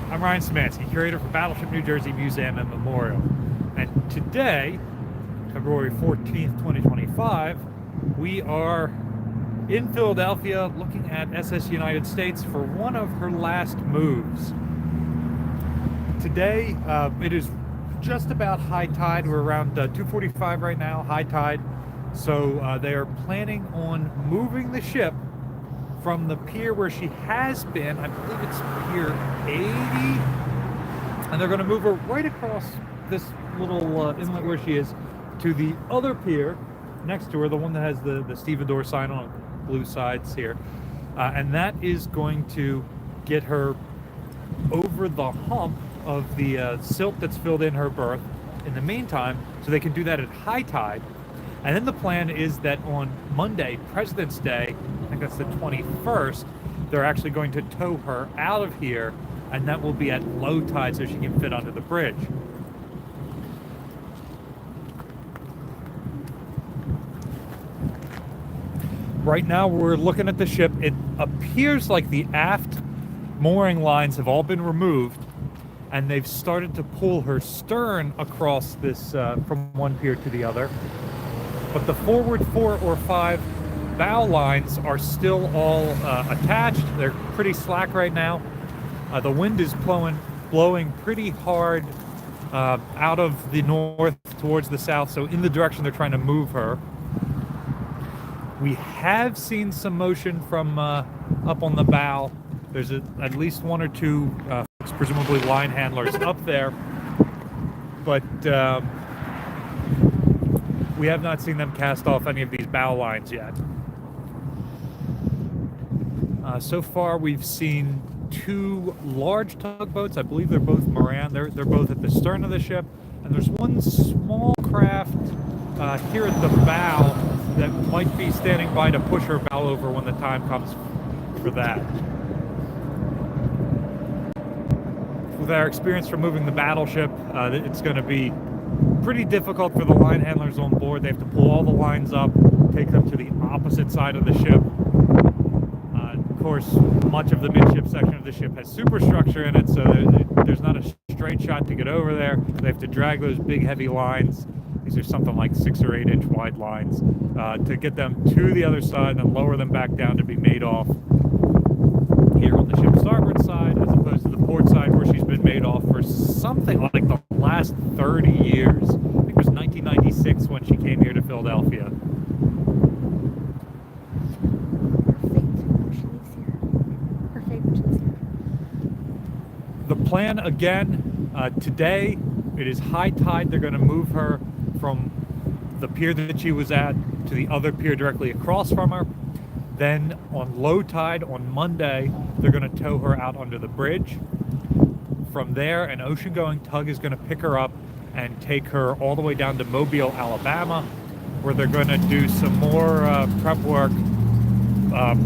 I'm Ryan Szymanski, curator for Battleship New Jersey Museum and Memorial. And today, February 14th, 2025, we are in Philadelphia looking at SS United States for one of her last moves. Today, it is just about high tide. We're around 2:45 right now, high tide. So they are planning on moving the ship from the pier where she has been. I believe it's Pier 80. And they're going to move her right across this little inlet where she is to the other pier next to her, the one that has the stevedore sign on blue sides here. And that is going to get her over the hump of the silt that's filled in her berth in the meantime, so they can do that at high tide. And then the plan is that on Monday, President's Day, I think that's the 21st, they're actually going to tow her out of here, and that will be at low tide so she can fit under the bridge. Right now we're looking at the ship. It appears like the aft mooring lines have all been removed, and they've started to pull her stern across this from one pier to the other. But the forward 4 or 5 bow lines are still all attached. They're pretty slack right now. The wind is blowing pretty hard out of the north towards the south, so in the direction they're trying to move her. We have seen some motion from up on the bow. There's at least 1 or 2 presumably line handlers up there, but we have not seen them cast off any of these bow lines yet. So far, we've seen 2 large tugboats. I believe they're both Moran. They're both at the stern of the ship, and there's one small craft here at the bow that might be standing by to push her bow over when the time comes for that. With our experience from moving the battleship, it's going to be pretty difficult for the line handlers on board. They have to pull all the lines up, take them to the opposite side of the ship. Of course, much of the midship section of the ship has superstructure in it, so there's not a straight shot to get over there. They have to drag those big, heavy lines. These are something like 6 or 8 inch wide lines to get them to the other side and then lower them back down to be made off here on the ship's starboard side, as opposed to the port side where she's been made off for something like the last 30 years. I think it was 1996 when she came here to Philadelphia. The plan again, today, it is high tide. They're going to move her from the pier that she was at to the other pier directly across from her. Then on low tide on Monday, they're going to tow her out under the bridge. From there, an ocean-going tug is going to pick her up and take her all the way down to Mobile, Alabama, where they're going to do some more prep work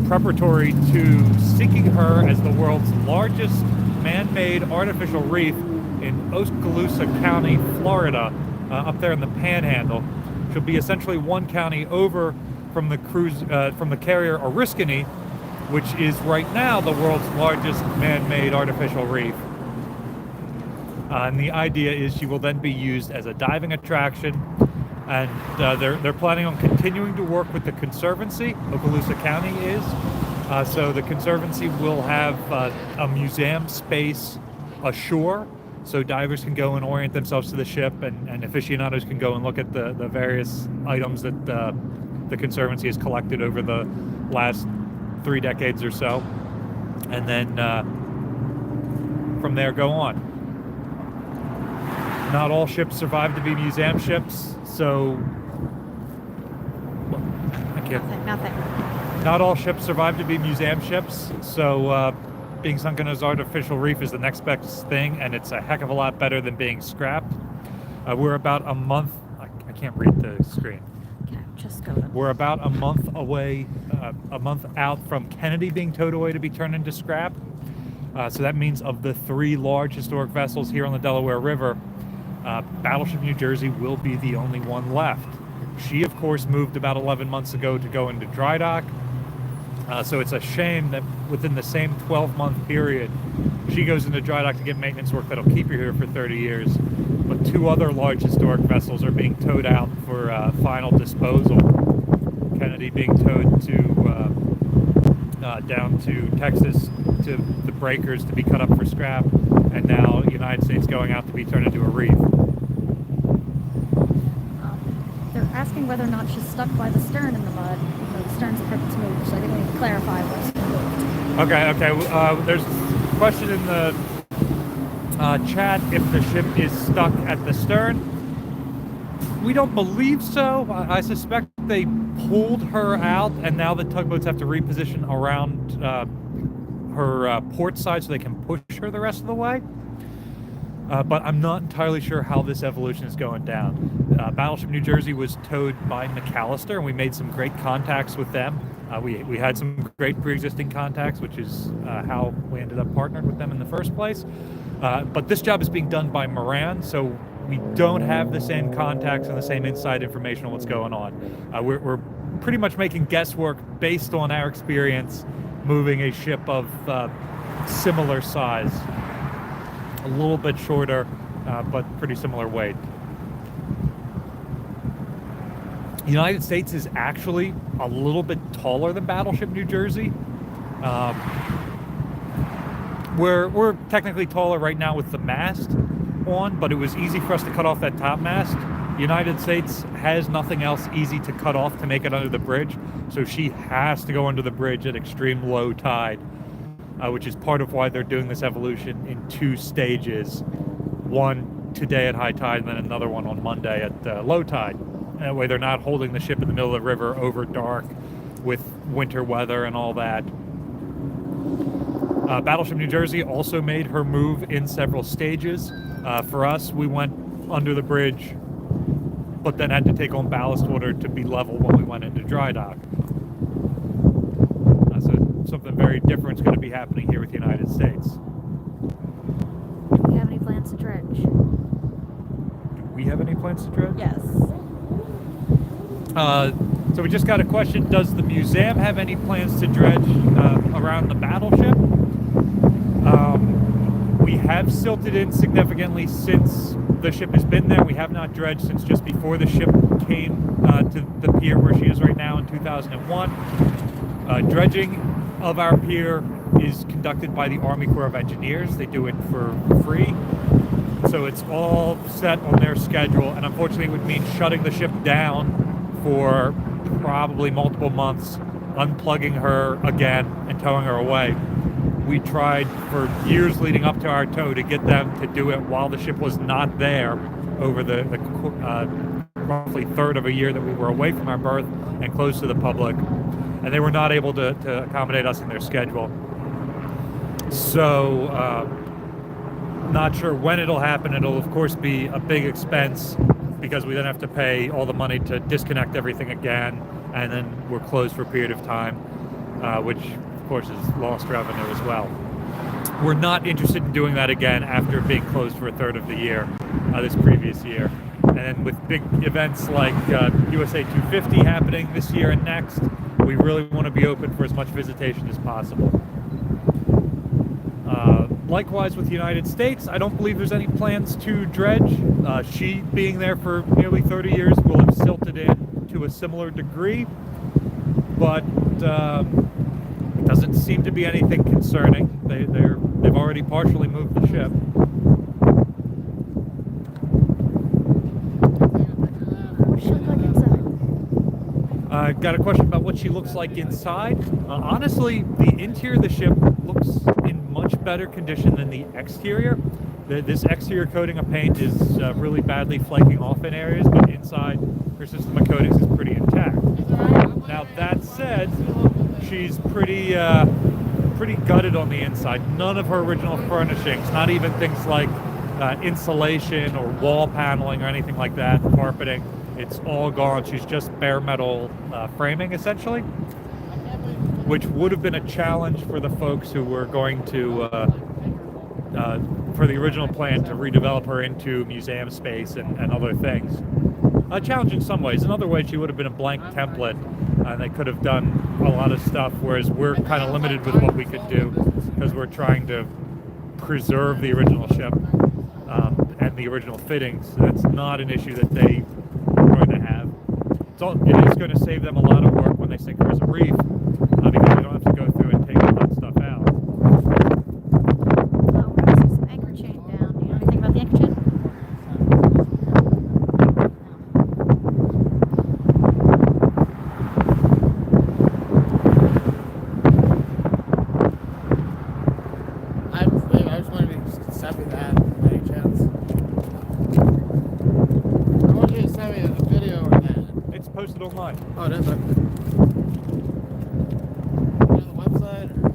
preparatory to sinking her as the world's largest man-made artificial reef in Oskaloosa County, Florida, up there in the Panhandle. She'll be essentially one county over from the carrier Oriskany, which is right now the world's largest man-made artificial reef. And the idea is she will then be used as a diving attraction, and they're planning on continuing to work with the Conservancy. Okaloosa County is. So the Conservancy will have a museum space ashore, so divers can go and orient themselves to the ship, and aficionados can go and look at the various items that the Conservancy has collected over the last 3 decades or so, and then from there go on. Not all ships survive to be museum ships, so I can't. Nothing. Not all ships survive to be museum ships, so being sunk in as artificial reef is the next best thing, and it's a heck of a lot better than being scrapped. We're about a month. I can't read the screen. Okay, just go. We're about a month away, a month out from Kennedy being towed away to be turned into scrap. So that means of the 3 large historic vessels here on the Delaware River, Battleship New Jersey will be the only one left. She, of course, moved about 11 months ago to go into dry dock. So it's a shame that within the same 12-month period, she goes into dry dock to get maintenance work that'll keep her here for 30 years. But two other large historic vessels are being towed out for final disposal. Kennedy being towed to down to Texas to the breakers to be cut up for scrap, and now the United States going out to be turned into a reef. They're asking whether or not she's stuck by the stern in the mud. The stern's supposed to move, so I think we need to clarify what's moved. Okay. There's a question in the chat if the ship is stuck at the stern. We don't believe so. I suspect they pulled her out, and now the tugboats have to reposition around her port side so they can push her the rest of the way. But I'm not entirely sure how this evolution is going down. Battleship New Jersey was towed by McAllister, and we made some great contacts with them. We had some great pre-existing contacts, which is how we ended up partnered with them in the first place. But this job is being done by Moran, so we don't have the same contacts and the same inside information on what's going on. We're pretty much making guesswork based on our experience moving a ship of similar size. A little bit shorter, but pretty similar weight. The United States is actually a little bit taller than Battleship New Jersey. We're technically taller right now with the mast on, but it was easy for us to cut off that top mast. United States has nothing else easy to cut off to make it under the bridge, so she has to go under the bridge at extreme low tide, which is part of why they're doing this evolution in two stages. One today at high tide, and then another one on Monday at low tide. That way they're not holding the ship in the middle of the river over dark with winter weather and all that. Battleship New Jersey also made her move in several stages. For us, we went under the bridge, but then had to take on ballast water to be level when we went into dry dock. So something very different is going to be happening here with the United States. Do we have any plans to dredge? Do we have any plans to dredge? Yes. So we just got a question. Does the museum have any plans to dredge around the battleship? We have silted in significantly since the ship has been there. We have not dredged since just before the ship came to the pier where she is right now in 2001. Dredging of our pier is conducted by the Army Corps of Engineers. They do it for free. So it's all set on their schedule, and unfortunately it would mean shutting the ship down for probably multiple months, unplugging her again and towing her away. We tried for years leading up to our tow to get them to do it while the ship was not there over the roughly third of a year that we were away from our berth and closed to the public, and they were not able to accommodate us in their schedule. So not sure when it'll happen. It'll of course be a big expense because we then have to pay all the money to disconnect everything again, and then we're closed for a period of time, which of course is lost revenue as well. We're not interested in doing that again after being closed for a third of the year, this previous year. And then with big events like USA 250 happening this year and next, we really want to be open for as much visitation as possible. Likewise with the United States, I don't believe there's any plans to dredge. She being there for nearly 30 years will have silted in to a similar degree, but it doesn't seem to be anything concerning. They've already partially moved the ship. What does she look like inside? Got a question about what she looks like inside. Honestly, the interior of the ship looks in much better condition than the exterior. This exterior coating of paint is really badly flaking off in areas, but inside her system of coatings is pretty intact. Now that said, she's pretty gutted on the inside. None of her original furnishings, not even things like insulation or wall paneling or anything like that, carpeting, it's all gone. She's just bare metal framing essentially, which would have been a challenge for the folks who were going to for the original plan to redevelop her into museum space and other things. A challenge in some ways. In other ways, she would have been a blank template and they could have done a lot of stuff, whereas we're kind of limited with what we could do because we're trying to preserve the original ship and the original fittings. That's not an issue that they are going to have. It is going to save them a lot of work when they sink her as a reef because they don't have to go through and take all that stuff out. We're going to see some anchor chain down. Do you know anything about the anchor chain? I just want to be stepping that by any chance. I want you to send me a video or that. It's posted online. Oh, it is. On the website? Or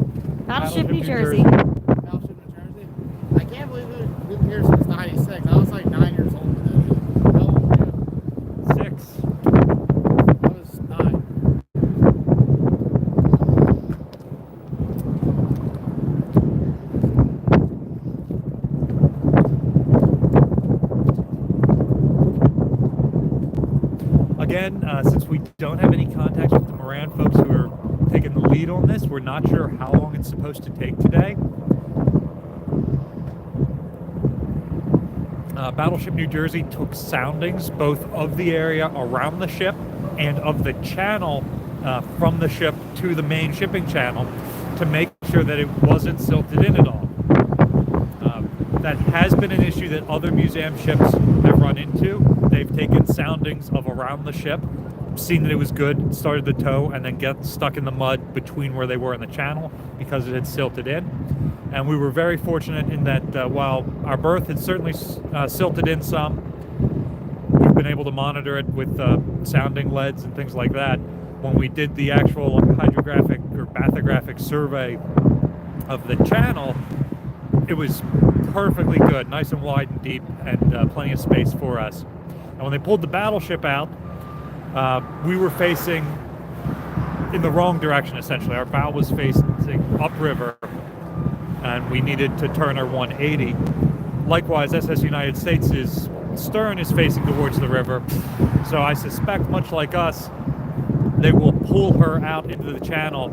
Battleship New New Jersey. Battleship New Jersey? I can't believe we've been here since 96. I was like 9 years old when that is. How old were you? 6. I was 9. Again, since we don't have any contacts with the Moran folks who are taking the lead on this, we're not sure how long it's supposed to take today. Battleship New Jersey took soundings both of the area around the ship and of the channel from the ship to the main shipping channel to make sure that it wasn't silted in at all. That has been an issue that other museum ships have run into. They've taken soundings of around the ship, seen that it was good, started the tow, and then get stuck in the mud between where they were in the channel because it had silted in. And we were very fortunate in that while our berth had certainly silted in some, we've been able to monitor it with sounding leads and things like that. When we did the actual hydrographic or bathographic survey of the channel, it was perfectly good, nice and wide and deep, and plenty of space for us. And when they pulled the battleship out, we were facing in the wrong direction, essentially. Our bow was facing upriver, and we needed to turn her 180. Likewise, SS United States' stern is facing towards the river, so I suspect, much like us, they will pull her out into the channel,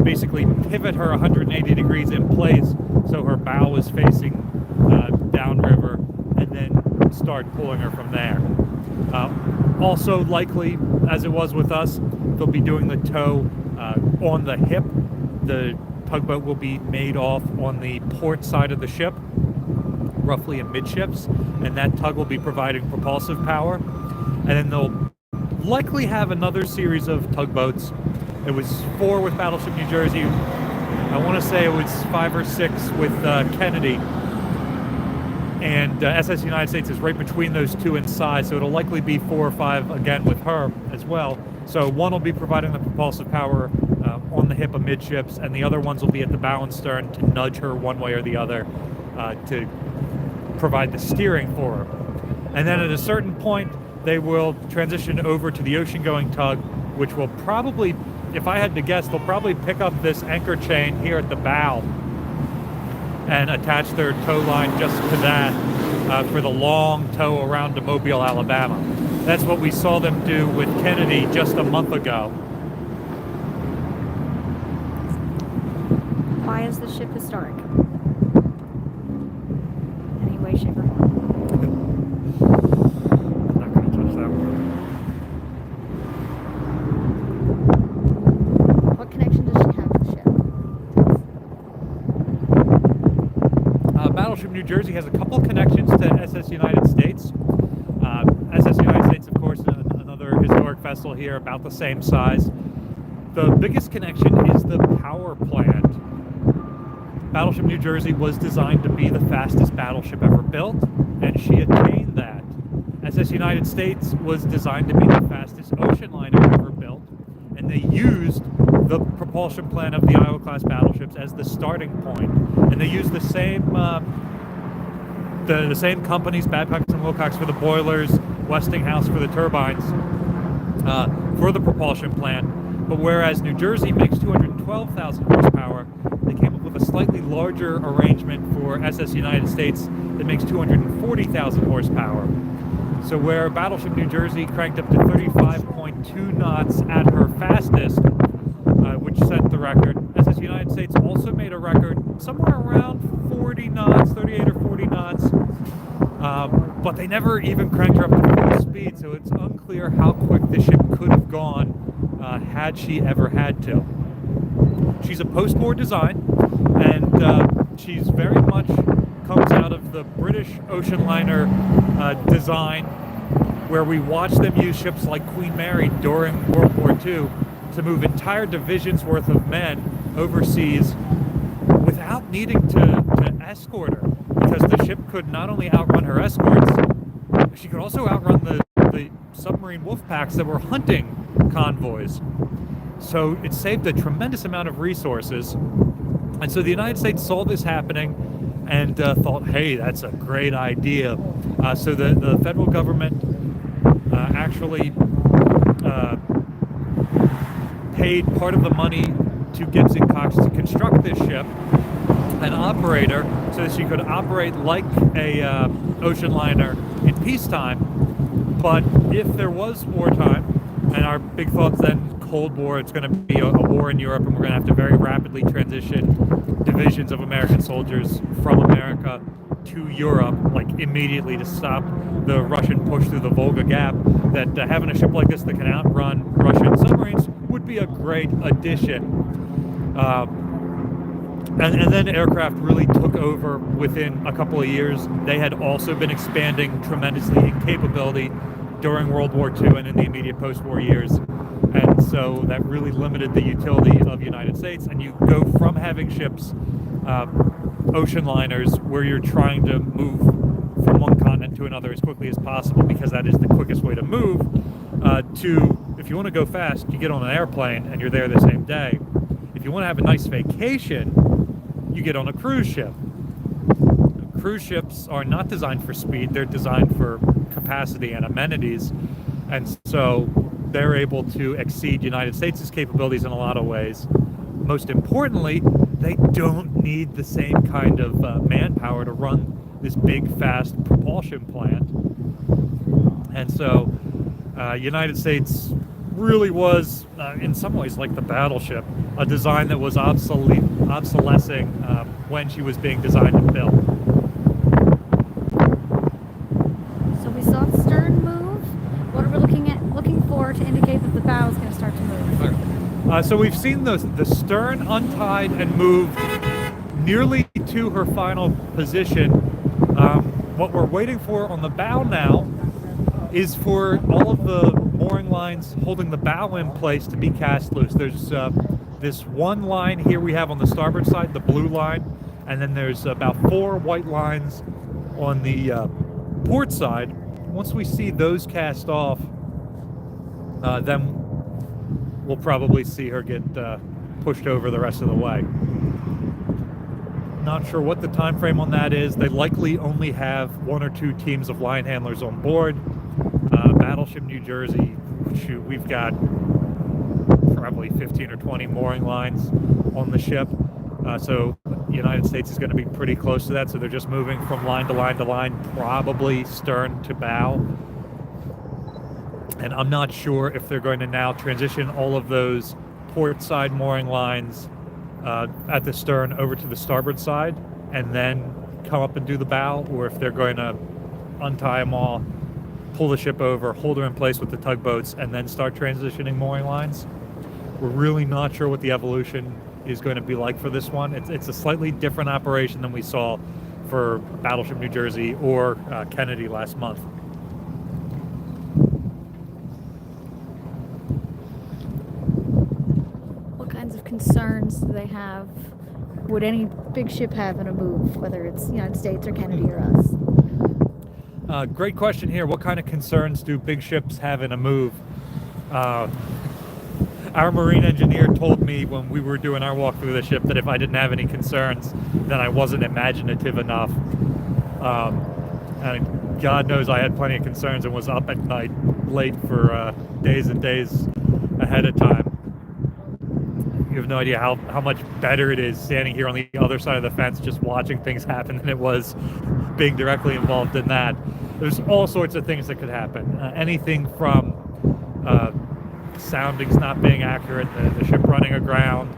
basically pivot her 180 degrees in place so her bow is facing downriver, and then start pulling her from there. Also likely, as it was with us, they'll be doing the tow on the hip. The tugboat will be made off on the port side of the ship, roughly amidships, and that tug will be providing propulsive power. And then they'll likely have another series of tugboats. It was 4 with Battleship New Jersey. I want to say it was 5 or 6 with Kennedy. And SS United States is right between those two in size, so it'll likely be 4 or 5 again with her as well. So one will be providing the propulsive power on the hip amidships, and the other ones will be at the bow and stern to nudge her one way or the other to provide the steering for her. And then at a certain point, they will transition over to the ocean-going tug, which will probably, if I had to guess, they'll probably pick up this anchor chain here at the bow and attach their tow line just to that for the long tow around to Mobile, Alabama. That's what we saw them do with Kennedy just a month ago. Why is the ship historic? Any way, shape, or form? I'm not going to touch that one. What connection does she have with the ship? Battleship New Jersey has a couple connections to SS United States. SS United States, of course, another historic vessel here, about the same size. The biggest connection is the power plant. Battleship New Jersey was designed to be the fastest battleship ever built, and she attained that. SS United States was designed to be the fastest ocean liner ever built, and they used the propulsion plant of the Iowa-class battleships as the starting point. And they used the same companies, Babcock and Wilcox for the boilers, Westinghouse for the turbines, for the propulsion plant. But whereas New Jersey makes 212,000 horsepower, they came up with a slightly larger arrangement for SS United States that makes 240,000 horsepower. So where Battleship New Jersey cranked up to 35.2 knots at her fastest, which set the record, SS United States also made a record somewhere around 40 knots, 38 or 40 knots, but they never even cranked her up to full speed, so it's unclear how quick the ship could have gone had she ever had to. She's a post-war design, and she's very much comes out of the British ocean liner design, where we watched them use ships like Queen Mary during World War II to move entire divisions worth of men overseas without needing to escort her, because the ship could not only outrun her escorts, she could also outrun the submarine wolf packs that were hunting convoys. So it saved a tremendous amount of resources. And so the United States saw this happening and thought, hey, that's a great idea. So the federal government actually paid part of the money to Gibbs & Cox to construct this ship and operate her so that she could operate like a ocean liner in peacetime. But if there was wartime, and our big thoughts then, Cold War, it's going to be a war in Europe, and we're going to have to very rapidly transition divisions of American soldiers from America to Europe, like immediately, to stop the Russian push through the Volga Gap, that having a ship like this that can outrun Russian submarines would be a great addition. And then aircraft really took over within a couple of years. They had also been expanding tremendously in capability during World War II and in the immediate post-war years. And so that really limited the utility of the United States. And you go from having ships, ocean liners, where you're trying to move from one continent to another as quickly as possible, because that is the quickest way to move, to, if you want to go fast, you get on an airplane and you're there the same day. If you want to have a nice vacation, you get on a cruise ship. Cruise ships are not designed for speed, they're designed for capacity and amenities, and so they're able to exceed United States' capabilities in a lot of ways. Most importantly, they don't need the same kind of manpower to run this big, fast propulsion plant. And so United States really was, in some ways, like the battleship, a design that was obsolescing when she was being designed and built. So we saw the stern move. What are we looking for to indicate that the bow is going to start to move? So we've seen the stern untied and moved nearly to her final position. What we're waiting for on the bow now is for all of the mooring lines holding the bow in place to be cast loose. There's this one line here we have on the starboard side, the blue line, and then there's about 4 white lines on the port side. Once we see those cast off, then we'll probably see her get pushed over the rest of the way. Not sure what the time frame on that is. They likely only have 1 or 2 teams of line handlers on board. Battleship New Jersey, shoot, we've got probably 15 or 20 mooring lines on the ship. So the United States is going to be pretty close to that. So they're just moving from line to line to line, probably stern to bow. And I'm not sure if they're going to now transition all of those port side mooring lines at the stern over to the starboard side and then come up and do the bow, or if they're going to untie them all, pull the ship over, hold her in place with the tugboats, and then start transitioning mooring lines. We're really not sure what the evolution is going to be like for this one. It's a slightly different operation than we saw for Battleship New Jersey or Kennedy last month. What kinds of concerns do they have? Would any big ship have in a move, whether it's United States or Kennedy or us? Great question here. What kind of concerns do big ships have in a move? Our marine engineer told me when we were doing our walk through the ship that if I didn't have any concerns, then I wasn't imaginative enough. And God knows I had plenty of concerns and was up at night late for days and days ahead of time. You have no idea how much better it is standing here on the other side of the fence just watching things happen than it was being directly involved in that. there's all sorts of things that could happen. Anything from soundings not being accurate, the ship running aground,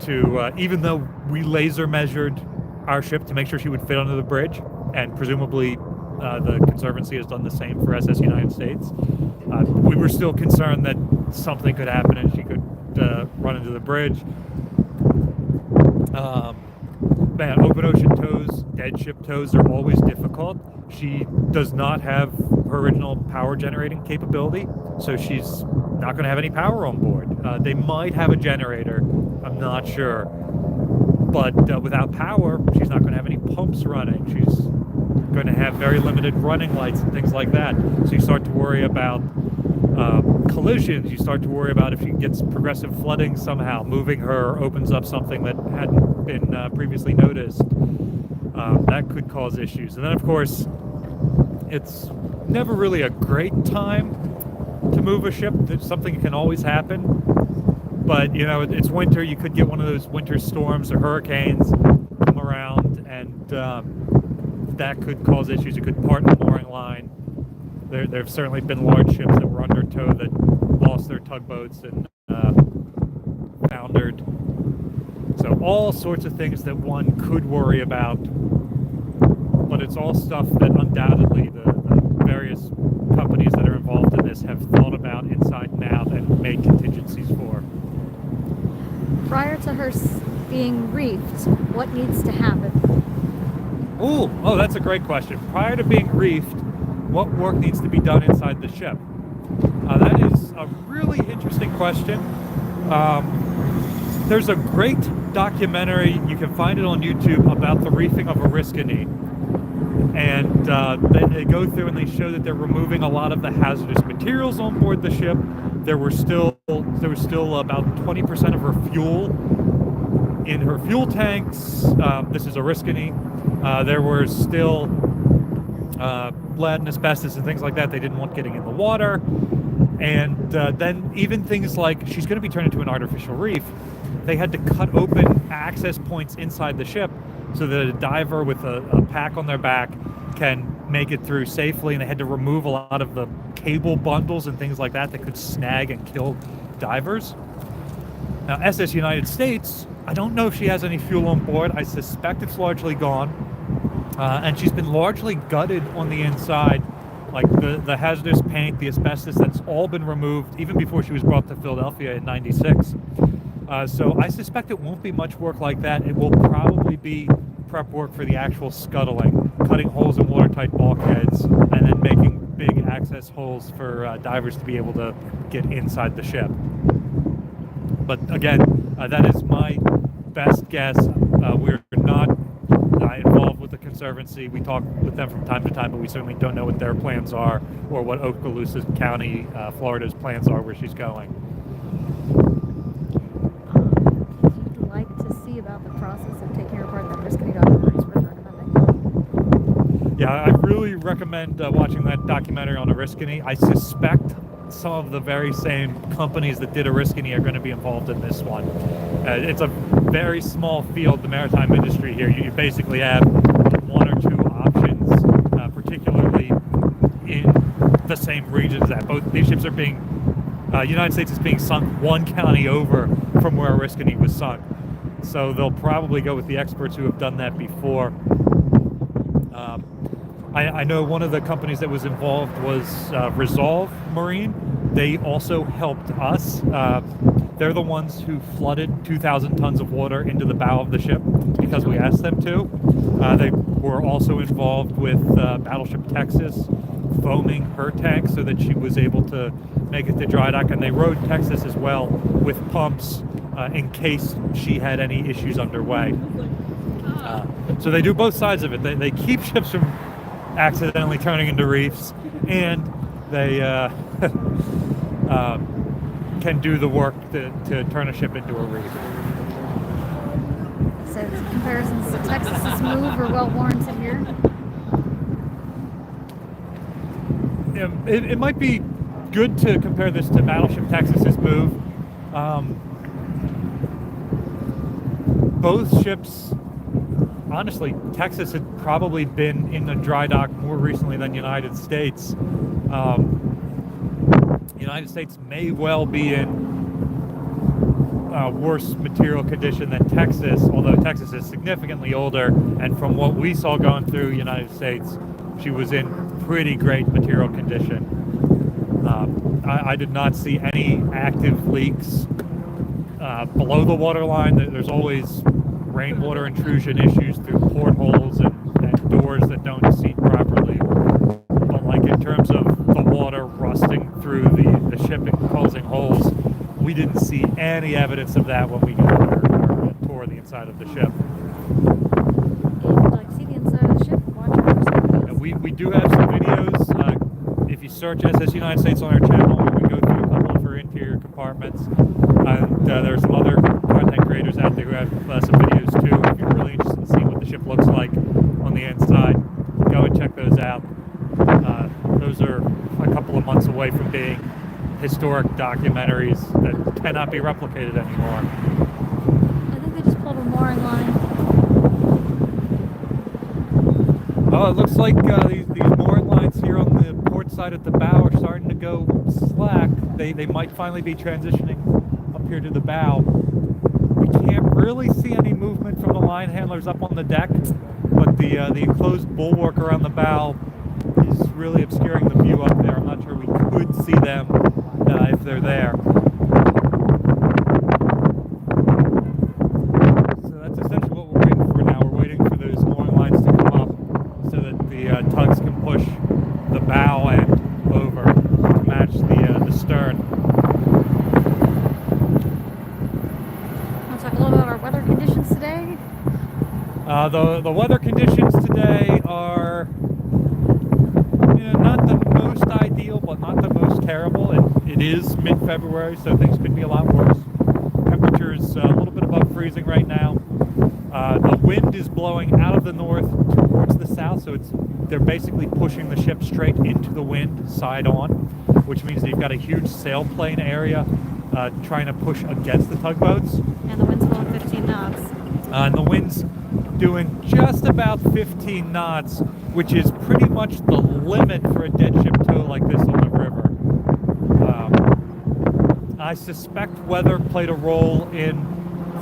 to even though we laser measured our ship to make sure she would fit under the bridge, and presumably the Conservancy has done the same for SS United States, we were still concerned that something could happen and she could run into the bridge. Man, open ocean tows, dead ship tows are always difficult. She does not have her original power generating capability, so she's not going to have any power on board. They might have a generator, I'm not sure, but without power, she's not going to have any pumps running. She's going to have very limited running lights and things like that. So you start to worry about collisions. You start to worry about if she gets progressive flooding somehow. Moving her opens up something that hadn't been previously noticed. That could cause issues. And then, of course, it's never really a great time to move a ship. Something can always happen. But, you know, it's winter. You could get one of those winter storms or hurricanes come around, and that could cause issues. It could part the mooring line. There have certainly been large ships that were under tow that lost their tugboats and foundered. So all sorts of things that one could worry about, but it's all stuff that undoubtedly the various companies that are involved in this have thought about inside and out and made contingencies for. Prior to her being reefed, what needs to happen? Oh, that's a great question. Prior to being reefed, what work needs to be done inside the ship? That is a really interesting question. There's a great documentary, you can find it on YouTube, about the reefing of Oriskany. And they go through and they show that they're removing a lot of the hazardous materials on board the ship. There was still about 20% of her fuel in her fuel tanks. This is Oriskany. There were still lead and asbestos and things like that they didn't want getting in the water. And then even things like, she's going to be turned into an artificial reef. They had to cut open access points inside the ship so that a diver with a pack on their back can make it through safely, and they had to remove a lot of the cable bundles and things like that that could snag and kill divers. Now, SS United States, I don't know if she has any fuel on board. I suspect it's largely gone. And she's been largely gutted on the inside. Like the hazardous paint, the asbestos, that's all been removed even before she was brought to Philadelphia in '96. So I suspect it won't be much work like that. It will probably be prep work for the actual scuttling, cutting holes in watertight bulkheads, and then making big access holes for divers to be able to get inside the ship. But again, that is my best guess. We're not involved with the Conservancy. We talk with them from time to time, but we certainly don't know what their plans are or what Okaloosa County, Florida's plans are where she's going. If you'd like to see about the process of taking her apart, that Oriskany documentary is worth recommending. Yeah, I really recommend watching that documentary on Oriskany. I suspect some of the very same companies that did Oriskany are going to be involved in this one. It's a very small field, the maritime industry here. You basically have one or two options, particularly in the same regions that both these ships are being, United States is being sunk one county over from where Oriskany was sunk. So they'll probably go with the experts who have done that before. I know one of the companies that was involved was Resolve Marine. They also helped us. They're the ones who flooded 2,000 tons of water into the bow of the ship because we asked them to. They were also involved with Battleship Texas, foaming her tank so that she was able to make it to dry dock, and they rode Texas as well with pumps in case she had any issues underway. So they do both sides of it. They keep ships from accidentally turning into reefs, and they can do the work to turn a ship into a reef. So comparisons to Texas's move are well warranted here. It might be good to compare this to Battleship Texas's move. Both ships honestly, Texas had probably been in the dry dock more recently than United States. United States may well be in worse material condition than Texas, although Texas is significantly older, and from what we saw going through United States, she was in pretty great material condition. I did not see any active leaks below the waterline. There's always rainwater intrusion issues through portholes and doors that don't seat properly. But like in terms of the water rusting through the ship and causing holes, we didn't see any evidence of that when we got our tour of the inside of the ship. If you'd like to see the inside of the ship, watch our first videos. We do have some videos. If you search SS United States on our channel, we go through a couple of her interior compartments. And there's some other content creators out there who have some videos too. If you're really interested in seeing what the ship looks like on the inside, go and check those out. Those are a couple of months away from being historic documentaries that cannot be replicated anymore. I think they just pulled a mooring line. Oh, it looks like these mooring lines here on the port side at the bow are starting to go slack. They might finally be transitioning up here to the bow. We can't really see any movement from the line handlers up on the deck, but the enclosed bulwark around the bow is really obscuring the view up there. I'm not sure we could see them if they're there. So that's essentially what we're waiting for now. We're waiting for those mooring lines to come up so that the tugs can push the bow end over to match the stern. Want to talk a little about our weather conditions today? The weather conditions today are not the most ideal, but not the most terrible. It is mid-February, so things could be a lot worse. Temperatures a little bit above freezing right now. The wind is blowing out of the north towards the south, so they're basically pushing the ship straight into the wind, side on, which means that you've got a huge sailplane area trying to push against the tugboats. And the wind's blowing 15 knots. And the wind's doing just about 15 knots, which is pretty much the limit for a dead ship tow like this on the river. I suspect weather played a role in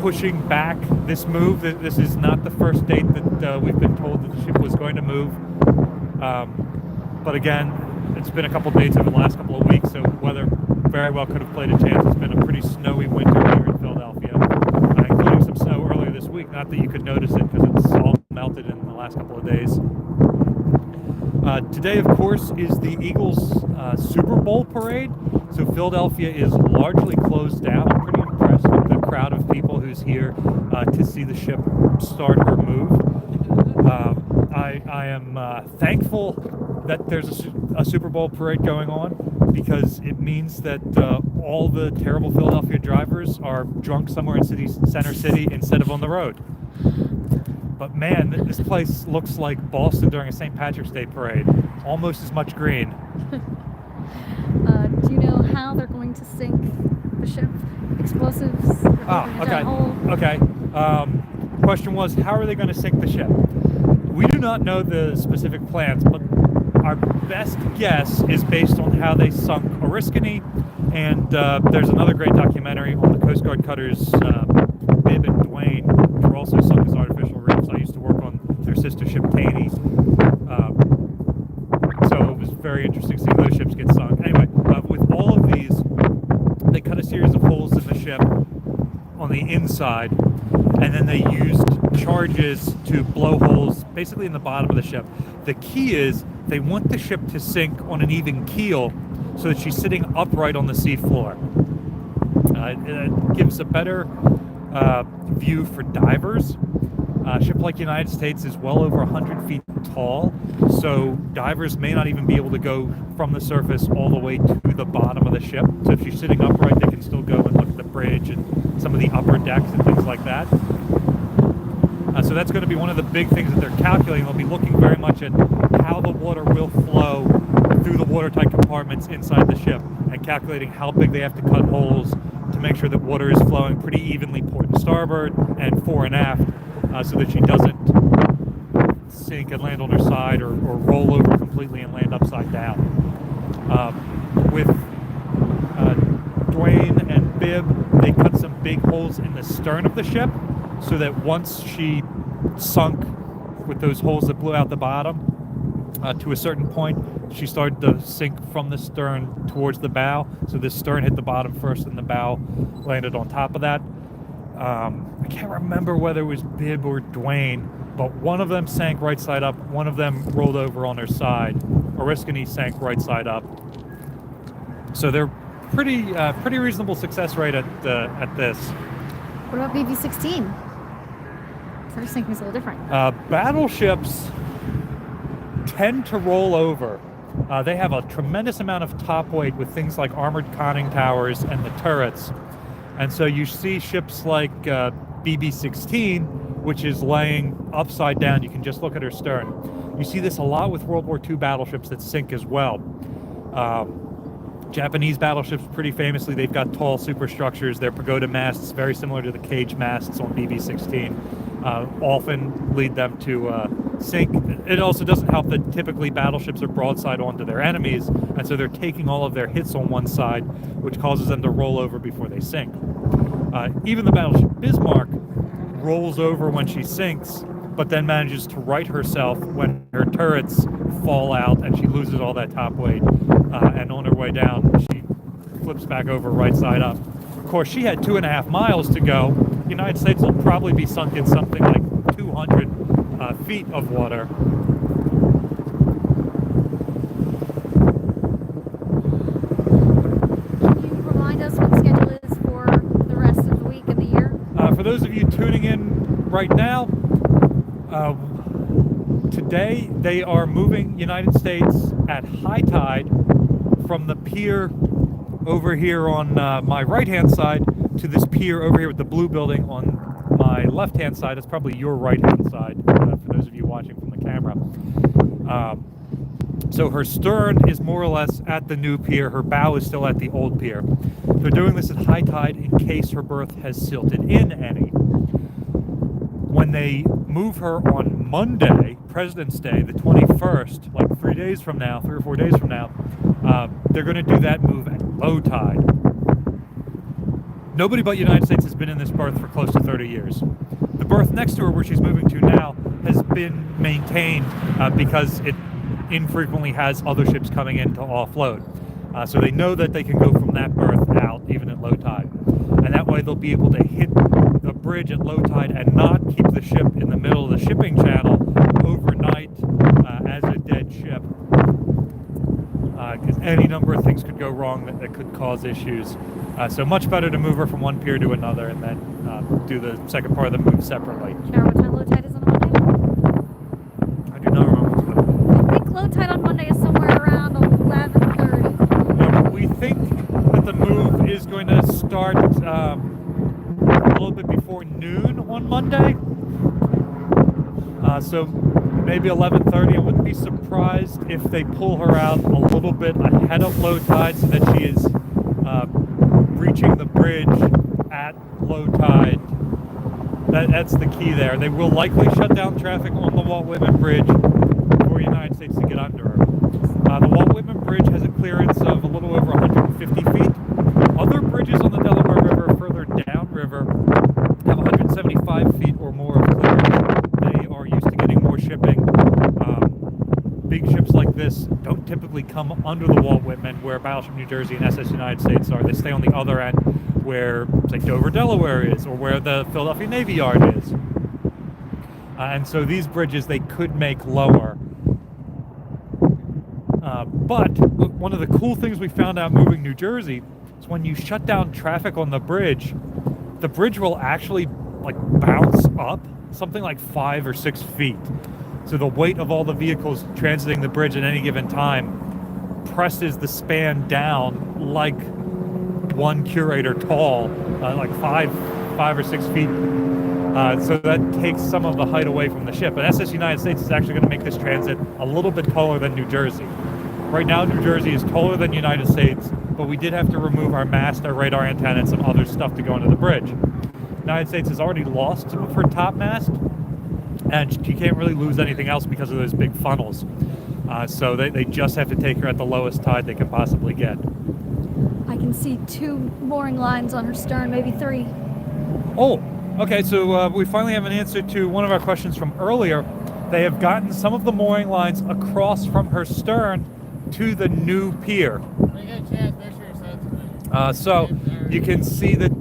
pushing back this move. This is not the first date that we've been told that the ship was going to move. But again, it's been a couple dates over the last couple of weeks, so weather very well could have played a chance. It's been a pretty snowy winter here in Philadelphia, including some snow earlier this week. Not that you could notice it because it's all melted in the last couple of days. Today, of course, is the Eagles Super Bowl parade. So Philadelphia is largely closed down. I'm pretty impressed with the crowd of people who's here to see the ship start her move. I am thankful that there's a Super Bowl parade going on, because it means that all the terrible Philadelphia drivers are drunk somewhere in center city instead of on the road. But man, this place looks like Boston during a St. Patrick's Day parade. Almost as much green. Do you know how they're going to sink the ship? Explosives? Okay. Question was, how are they going to sink the ship? We do not know the specific plans, but our best guess is based on how they sunk Oriskany, and there's another great documentary on the Coast Guard cutters Bib and Dwayne, who also sunk as artificial reefs. I used to work on their sister ship Taney, so it was very interesting seeing those ships get sunk. Anyway, with all of these, they cut a series of holes in the ship on the inside, and then they used charges to blow holes basically in the bottom of the ship. The key is they want the ship to sink on an even keel so that she's sitting upright on the sea floor. It gives a better view for divers. A ship like United States is well over 100 feet tall, so divers may not even be able to go from the surface all the way to the bottom of the ship. So if she's sitting upright, they can still go and look at the bridge and some of the upper decks and things like that. So that's going to be one of the big things that they're calculating. They'll be looking very much at how the water will flow through the watertight compartments inside the ship, and calculating how big they have to cut holes to make sure that water is flowing pretty evenly port and starboard and fore and aft, so that she doesn't sink and land on her side, or roll over completely and land upside down. With Dwayne and Bib, they cut some big holes in the stern of the ship so that once she sunk with those holes that blew out the bottom, to a certain point, she started to sink from the stern towards the bow. So the stern hit the bottom first and the bow landed on top of that. I can't remember whether it was Bib or Dwayne, but one of them sank right side up, one of them rolled over on her side. Oriskany sank right side up. So they're pretty reasonable success rate at this. What about BB-16? Their sinking's a little different. Battleships tend to roll over. They have a tremendous amount of top weight with things like armored conning towers and the turrets. And so you see ships like BB-16, which is laying upside down. You can just look at her stern. You see this a lot with World War II battleships that sink as well. Japanese battleships, pretty famously, they've got tall superstructures. Their pagoda masts, very similar to the cage masts on BB-16, often lead them to sink. It also doesn't help that typically battleships are broadside onto their enemies, and so they're taking all of their hits on one side, which causes them to roll over before they sink. Even the battleship Bismarck rolls over when she sinks, but then manages to right herself when her turrets fall out and she loses all that top weight. And on her way down, she flips back over right side up. Of course, she had 2.5 miles to go. The United States will probably be sunk in something like 200 feet of water. Can you remind us what the schedule is for the rest of the week and the year? For those of you tuning in right now, today they are moving United States at high tide from the pier over here on my right-hand side to this pier over here with the blue building on my left-hand side. It's probably your right-hand side for those of you watching from the camera. So her stern is more or less at the new pier. Her bow is still at the old pier. They're doing this at high tide in case her berth has silted in any. When they move her on Monday, President's Day, the 21st, like 3 days from now, 3 or 4 days from now, they're going to do that move at low tide. Nobody but the United States has been in this berth for close to 30 years. The berth next to her, where she's moving to now, has been maintained because it infrequently has other ships coming in to offload. So they know that they can go from that berth out even at low tide. And that way they'll be able to hit the bridge at low tide and not keep the ship in the middle of the shipping channel overnight as a dead ship. Because any number of things could go wrong that could cause issues. So much better to move her from one pier to another and then do the second part of the move separately. Do you remember what time low tide is on a Monday? I do not remember what's going on. I think low tide on Monday is somewhere around 11:30. We think that the move is going to start a little bit before noon on Monday. So maybe 11:30. I wouldn't be surprised if they pull her out a little bit ahead of low tide so that she is reaching the bridge at low tide. That's the key there. They will likely shut down traffic on the Walt Whitman Bridge for the United States to get under her. The Walt Whitman Bridge has a clearance of a little over 150 feet. Other bridges on the Delaware River further downriver have 175 feet or more of clearance. They are used to getting more shipping. Big ships like this don't typically come under the Walt Whitman, where Battleship New Jersey and SS United States are. They stay on the other end, where, say, Dover, Delaware is, or where the Philadelphia Navy Yard is. And so these bridges, they could make lower. But one of the cool things we found out moving New Jersey is when you shut down traffic on the bridge will actually like bounce up something like 5 or 6 feet. So the weight of all the vehicles transiting the bridge at any given time presses the span down like one curator tall, like 5 or 6 feet. So that takes some of the height away from the ship. But SS United States is actually going to make this transit a little bit taller than New Jersey. Right now, New Jersey is taller than United States, but we did have to remove our mast, our radar antenna, and some other stuff to go into the bridge. United States has already lost some of her top mast, and you can't really lose anything else because of those big funnels. So they just have to take her at the lowest tide they can possibly get. I can see 2 mooring lines on her stern, maybe 3. Oh, okay, so we finally have an answer to one of our questions from earlier. They have gotten some of the mooring lines across from her stern to the new pier. When you get a chance, make sure you send it to me. So you can see that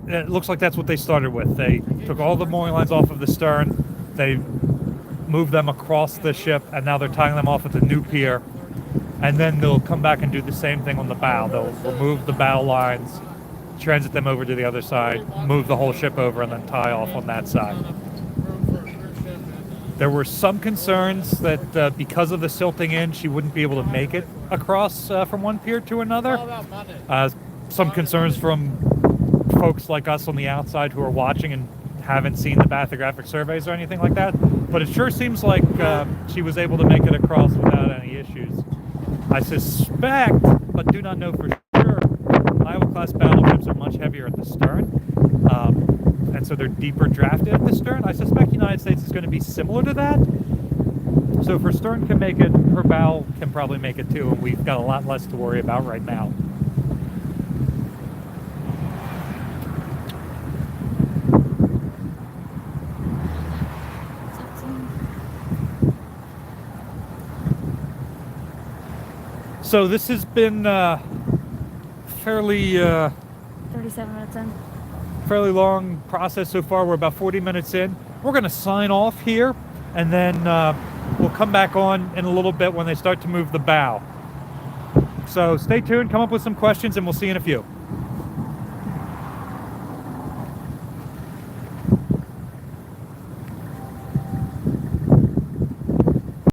it looks like that's what they started with. They took all the mooring lines off of the stern, they moved them across the ship, and now they're tying them off at the new pier. And then they'll come back and do the same thing on the bow. They'll remove the bow lines, transit them over to the other side, move the whole ship over, and then tie off on that side. There were some concerns that because of the silting in, she wouldn't be able to make it across from one pier to another. Some concerns from folks like us on the outside who are watching and haven't seen the bathygraphic surveys or anything like that. But it sure seems like she was able to make it across without any issues. I suspect, but do not know for sure, Iowa-class battleships are much heavier at the stern. And so they're deeper drafted at the stern. I suspect the United States is going to be similar to that. So if her stern can make it, her bow can probably make it too, and we've got a lot less to worry about right now. So this has been fairly 37 minutes in. fairly long process so far. We're about 40 minutes in. We're going to sign off here, and then we'll come back on in a little bit when they start to move the bow. So stay tuned, come up with some questions, and we'll see you in a few.